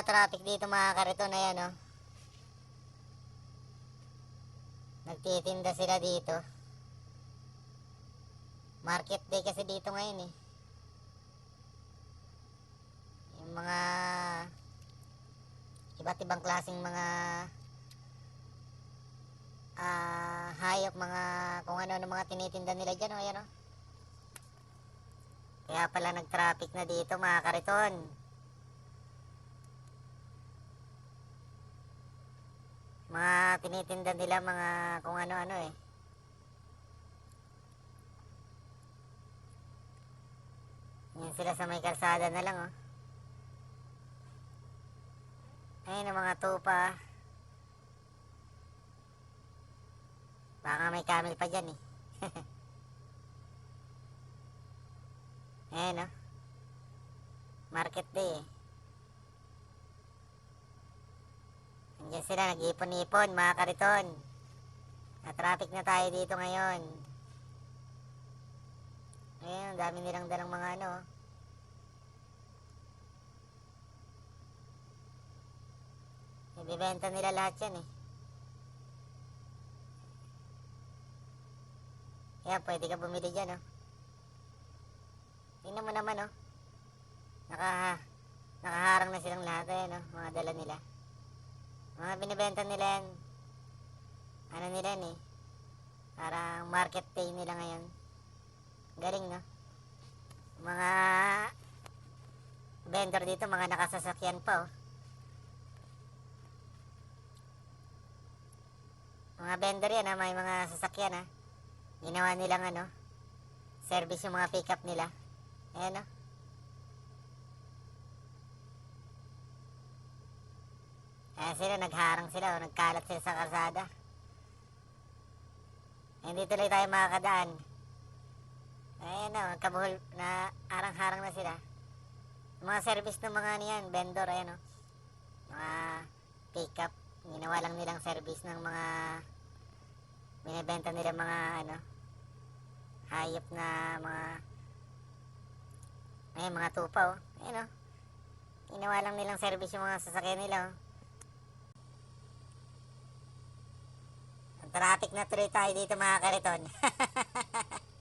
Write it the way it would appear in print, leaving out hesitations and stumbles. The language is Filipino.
Traffic dito mga kariton, ayan oh. Nagtitinda sila dito. Market day kasi dito ngayon eh. Yung mga iba't ibang klaseng mga hayop, mga kung ano mga tinitinda nila dyan oh, ayan oh. Kaya pala nag-traffic na dito mga kariton. Mga tinitinda nila mga kung ano-ano eh. Yan sila sa may kalsada na lang oh. Ayun ang mga tupa. Baka may camel pa dyan eh. Ayan oh. Market day eh. Andiyan sila nag-ipon-ipon mga kariton. Na-traffic na tayo dito ngayon. Ayan, dami nilang dalang mga ano. Ibibenta nila lahat yan eh. Kaya pwede ka bumili dyan oh. Tingnan mo naman oh. Nakaharang na silang lahat ayan oh, mga dala nila. Mga binibenta nila yan. Ano nila yan eh. Parang market day nila ngayon. Galing no. Mga vendor dito, mga nakasasakyan pa oh. Mga vendor yan ha, may mga sasakyan ha. Ginawa nilang ano, service yung mga pick up nila. Ayan o. Ayan sila, nagharang sila o, nagkalat sila sa kalsada. Hindi tuloy tayo makakadaan. Ayan o, kabuhol na harang-harang na sila. Mga service ng mga niyan, vendor, ayan o. Mga pick up. Ginawa lang nilang service ng mga binibenta nila mga ano, hayop na mga ayun, mga tupa oh. Ayun oh. Ginawa lang nilang service yung mga sasakyan nila oh. Traffic na tuloy tayo dito mga kariton.